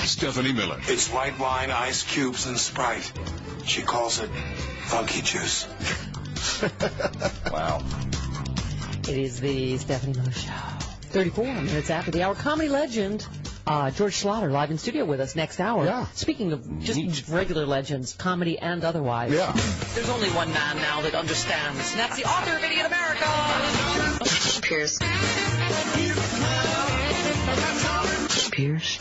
Stephanie Miller. It's white wine, ice cubes, and Sprite. She calls it funky juice. Wow. It is the Stephanie Miller Show. 34 minutes after the hour. Comedy legend George Schlatter live in studio with us next hour. Yeah. Speaking of just regular legends, comedy and otherwise. Yeah. There's only one man now that understands, and that's the author of Idiot America. Pierce. Pierce.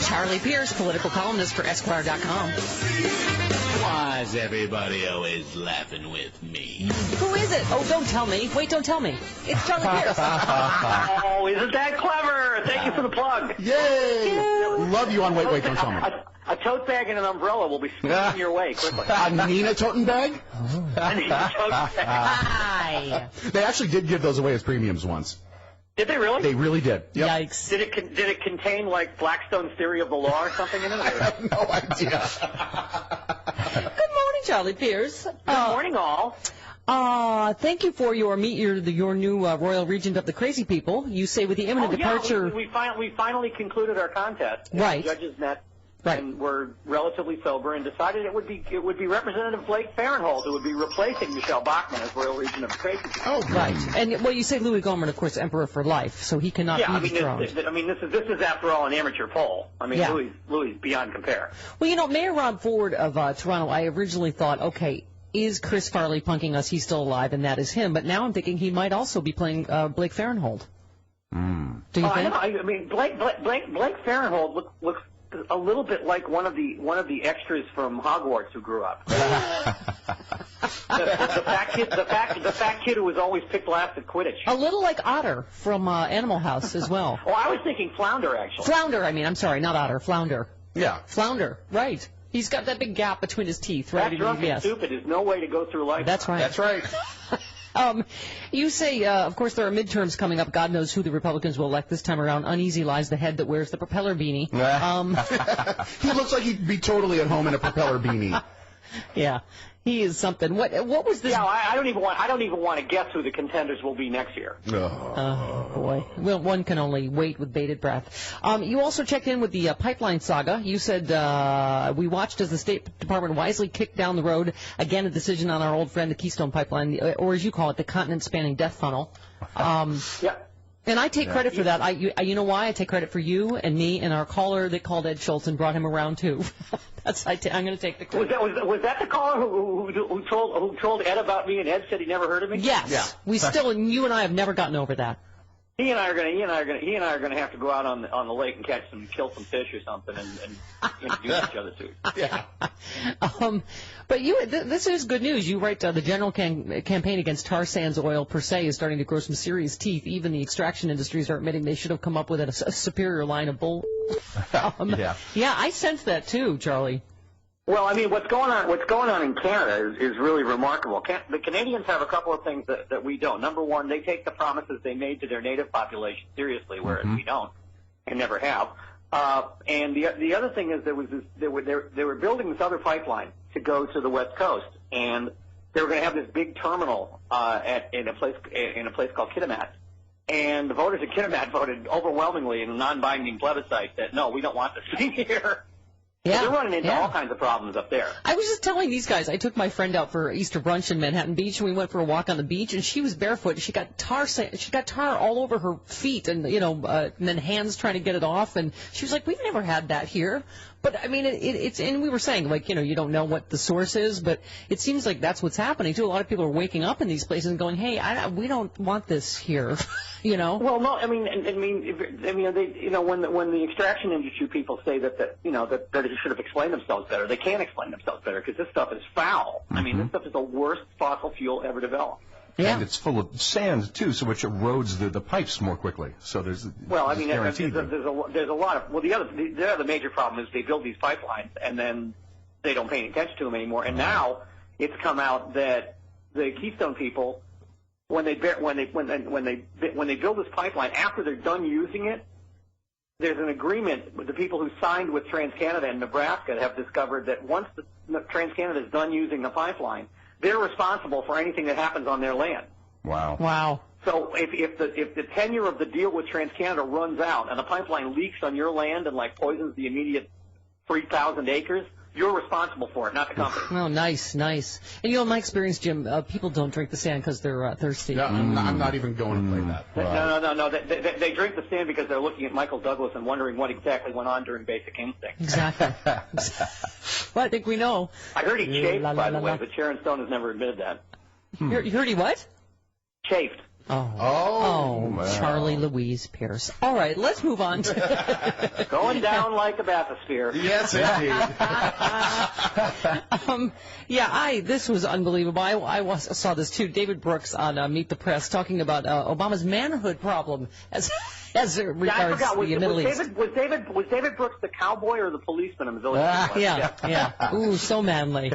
Charlie Pierce, political columnist for Esquire.com. Why is everybody always laughing with me? Who is it? Oh, don't tell me. Wait, don't tell me. It's Charlie Pierce. Oh, isn't that clever? Thank you for the plug. Yay! Love you on Wait, Don't Tell Me. A tote bag and an umbrella will be swinging your way quickly. A Nina toten bag? I need a tote bag. Hi. They actually did give those away as premiums once. Did they really? They really did. Yep. Yikes. Did it contain like Blackstone's theory of the law or something in it? I have no idea. Good morning, Charlie Pierce. Good morning, all. Thank you for your new Royal Regent of the Crazy People. You say with the imminent departure. We finally concluded our contest. Right. The judges met. Right. And were relatively sober and decided it would be Representative Blake Farenthold who would be replacing Michelle Bachmann as Royal Regent of the Crazy People. Oh, right. And well, you say Louis Gohmert, of course, Emperor for life, so he cannot be dethroned. This is after all an amateur poll. I mean, Yeah. Louis beyond compare. Well, Mayor Rob Ford of Toronto, I originally thought, okay, is Chris Farley punking us? He's still alive, and that is him. But now I'm thinking he might also be playing Blake Farenthold. Do you think? I mean, Blake Farenthold looks a little bit like one of the extras from Hogwarts who grew up. the fat kid who was always picked last at Quidditch. A little like Otter from Animal House as well. Oh, I was thinking Flounder, actually. Flounder, I'm sorry, not Otter, Flounder. Yeah. Flounder, right. He's got that big gap between his teeth, right? That drunk and stupid is no way to go through life. That's right. That's right. You say, of course, there are midterms coming up. God knows who the Republicans will elect this time around. Uneasy lies the head that wears the propeller beanie. He looks like he'd be totally at home in a propeller beanie. Yeah, he is something. What was this? Yeah, I don't even want to guess who the contenders will be next year. Oh boy. Well, one can only wait with bated breath. You also checked in with the pipeline saga. You said we watched as the State Department wisely kicked down the road again a decision on our old friend the Keystone Pipeline, or as you call it, the continent-spanning death funnel. Yeah. And I take credit for that. You know why? I take credit for you and me and our caller that called Ed Schultz and brought him around too. I'm going to take the credit. Was that the caller who told Ed about me and Ed said he never heard of me? Yes. Yeah. You and I have never gotten over that. He and I are going to have to go out on the lake and kill some fish or something and introduce each other to it. Yeah. But this is good news. You write the general campaign against tar sands oil per se is starting to grow some serious teeth. Even the extraction industries are admitting they should have come up with a superior line of bull. Yeah, I sense that too, Charlie. Well, I mean, what's going on in Canada is really remarkable. The Canadians have a couple of things that we don't. Number one, they take the promises they made to their native population seriously, whereas we don't and never have. And the other thing is they were building this other pipeline to go to the West Coast, and they were going to have this big terminal in a place called Kitimat. And the voters of Kitimat voted overwhelmingly in a non-binding plebiscite that no, we don't want this thing here. Yeah, so they're running into all kinds of problems up there. I was just telling these guys, I took my friend out for Easter brunch in Manhattan Beach, and we went for a walk on the beach, and she was barefoot. She got tar all over her feet, and and then hands trying to get it off. And she was like, "We've never had that here." But I mean, it's and we were saying you don't know what the source is, but it seems like that's what's happening too. A lot of people are waking up in these places and going, "Hey, we don't want this here," Well, no, when the extraction industry people say that they should have explained themselves better, they can't explain themselves better because this stuff is foul. I mean, this stuff is the worst fossil fuel ever developed. Yeah. And it's full of sand too, so which erodes the pipes more quickly. So there's there's a lot of the other major problem is they build these pipelines and then they don't pay any attention to them anymore. And now it's come out that the Keystone people, when they build this pipeline, after they're done using it, there's an agreement with the people who signed with TransCanada and Nebraska have discovered that once TransCanada is done using the pipeline, they're responsible for anything that happens on their land. Wow. Wow. So if the tenure of the deal with TransCanada runs out and the pipeline leaks on your land and like poisons the immediate 3,000 acres, you're responsible for it, not the company. Oh, nice. And in my experience, Jim, people don't drink the sand because they're thirsty. No, I'm not even going to play that. No. They drink the sand because they're looking at Michael Douglas and wondering what exactly went on during Basic Instinct. Exactly. Well, I think we know. I heard he chafed, by the way, but Sharon Stone has never admitted that. You heard he what? Chafed. Oh, Charlie Louise Pierce. All right, let's move on. Going down like a bathysphere. Yes, indeed. This was unbelievable. I saw this too. David Brooks on Meet the Press talking about Obama's manhood problem as it regards the Middle East. Was David Brooks the cowboy or the policeman in the village? Yeah. Ooh, so manly.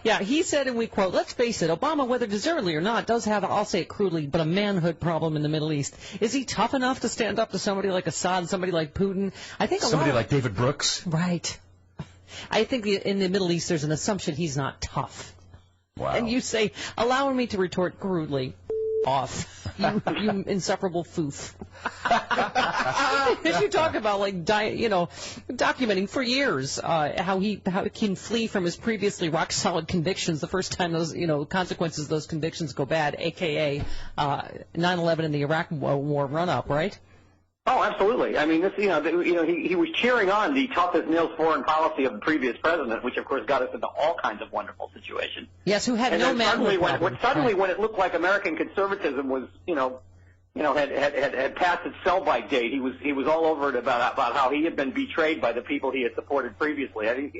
Yeah, he said, and we quote, "Let's face it, Obama, whether deservedly or not, does have, I'll say it crudely, but a manhood problem in the Middle East. Is he tough enough to stand up to somebody like Assad, somebody like Putin? I think somebody like David Brooks. Right. I think in the Middle East there's an assumption he's not tough. Wow. And you say, allowing me to retort crudely, off, you insufferable foof. You talk about documenting for years how he can flee from his previously rock solid convictions the first time those consequences of those convictions go bad, aka 9/11 and the Iraq War run up, right? Oh, absolutely. I mean, this, he was cheering on the tough as nails foreign policy of the previous president, which of course got us into all kinds of wonderful situations. Yes, who had no manhood problem. Suddenly, when it looked like American conservatism was, had passed its sell-by date, he was all over it about how he had been betrayed by the people he had supported previously. This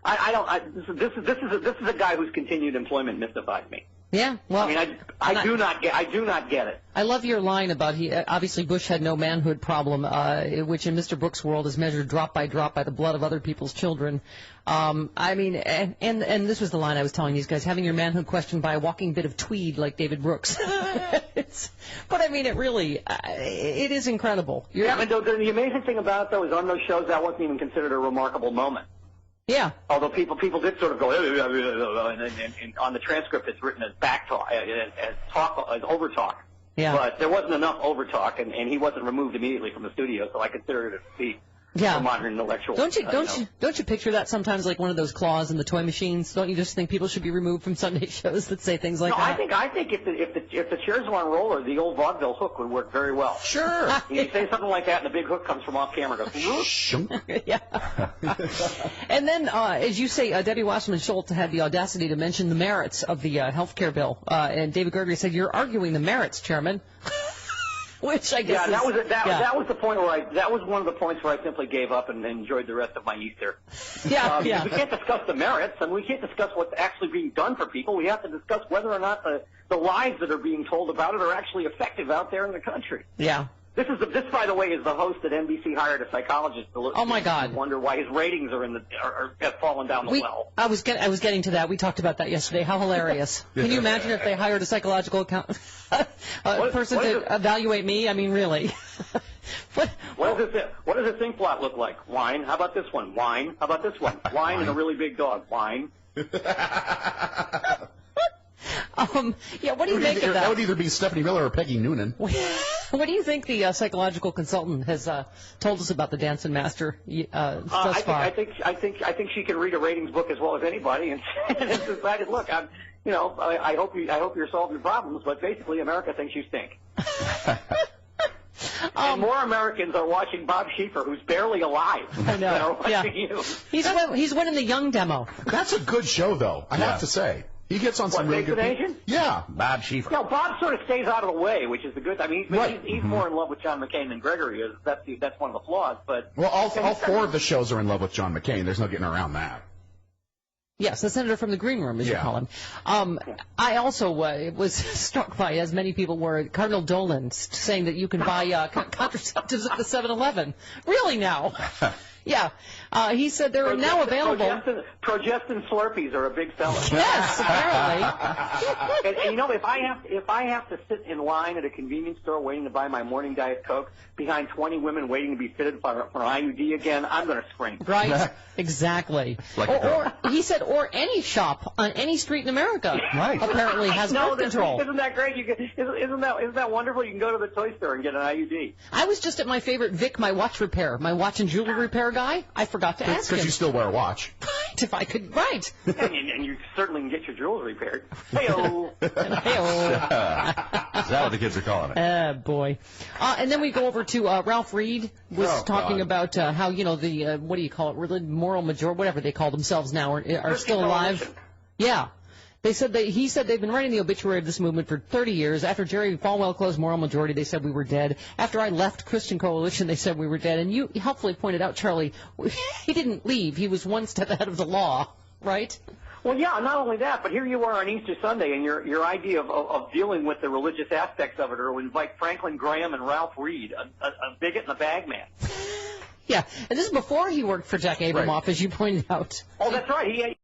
is a guy whose continued employment mystifies me. Yeah, well, I mean, I do not get it. I love your line about obviously Bush had no manhood problem, which in Mr. Brooks' world is measured drop by drop by the blood of other people's children. I mean, and this was the line I was telling these guys: having your manhood questioned by a walking bit of tweed like David Brooks. But I mean, it is incredible. The amazing thing about it, though, is on those shows that wasn't even considered a remarkable moment. Yeah. Although people did sort of go, and on the transcript it's written as back talk, as over talk. Yeah. But there wasn't enough over talk, and he wasn't removed immediately from the studio, so I consider it a feat. Yeah. For modern intellectual. Don't you picture that sometimes like one of those claws in the toy machines? Don't you just think people should be removed from Sunday shows that say things like that? I think if the chairs were on roller, the old vaudeville hook would work very well. Sure. You say something like that, and the big hook comes from off camera. Goes, yeah. And then, as you say, Debbie Wasserman Schultz had the audacity to mention the merits of the health care bill, and David Gregory said, "You're arguing the merits, Chairman." Which I guess that was the point where that was one of the points where I simply gave up and enjoyed the rest of my Easter. We can't discuss the merits, and we can't discuss what's actually being done for people. We have to discuss whether or not the lies that are being told about it are actually effective out there in the country. Yeah. This, by the way, is the host that NBC hired a psychologist to look. Oh my God! Wonder why his ratings have fallen down the well. I was getting to that. We talked about that yesterday. How hilarious! Can you imagine if they hired a psychological person to evaluate me? I mean, really? What does this ink plot look like? Wine. How about this one? Wine. How about this one? Wine and a really big dog. Wine. What do you make of that? That would either be Stephanie Miller or Peggy Noonan. What do you think the psychological consultant has told us about the Dancing Master thus far? I think she can read a ratings book as well as anybody, and decided, look, I hope you solve your problems, but basically America thinks you stink. And more Americans are watching Bob Schieffer, who's barely alive. I know. Than are watching you. He's winning the Young demo. That's a good show, though. I have to say. He gets on some really good people. Yeah, Bob Schieffer. No, Bob sort of stays out of the way, which is the good. I mean, he's more in love with John McCain than Gregory is. That's one of the flaws. But all four of the shows are in love with John McCain. There's no getting around that. Yes, the senator from the green room, as you call him. I also was struck by, as many people were, Cardinal Dolan saying that you can buy contraceptives at the 7-Eleven. Really now? Yeah. He said they're now available. Progestin Slurpees are a big seller. Yes, apparently. And you know, if I have to sit in line at a convenience store waiting to buy my morning Diet Coke behind 20 women waiting to be fitted for an IUD again, I'm going to scream. Right. Exactly. Like or he said, or any shop on any street in America. Right. Apparently has birth control. Isn't that great? Isn't that wonderful? You can go to the toy store and get an IUD. I was just at my favorite Vic, my watch and jewelry repair guy. I forgot to ask him. Because you still wear a watch. Right, if I could, right. And you certainly can get your jewels repaired. Hey-o. Hey-o. Is that what the kids are calling it? Boy. And then we go over to Ralph Reed was talking about how, you know, the, what do you call it, moral majority, whatever they call themselves now, are still alive. Coalition. Yeah. He said they've been writing the obituary of this movement for 30 years. After Jerry Falwell closed Moral Majority, they said we were dead. After I left Christian Coalition, they said we were dead. And you helpfully pointed out, Charlie, he didn't leave. He was one step ahead of the law, right? Well, yeah, not only that, but here you are on Easter Sunday, and your idea of dealing with the religious aspects of it are to invite Franklin Graham and Ralph Reed, a bigot and a bagman. Yeah, and this is before he worked for Jack Abramoff, as you pointed out. Oh, that's right.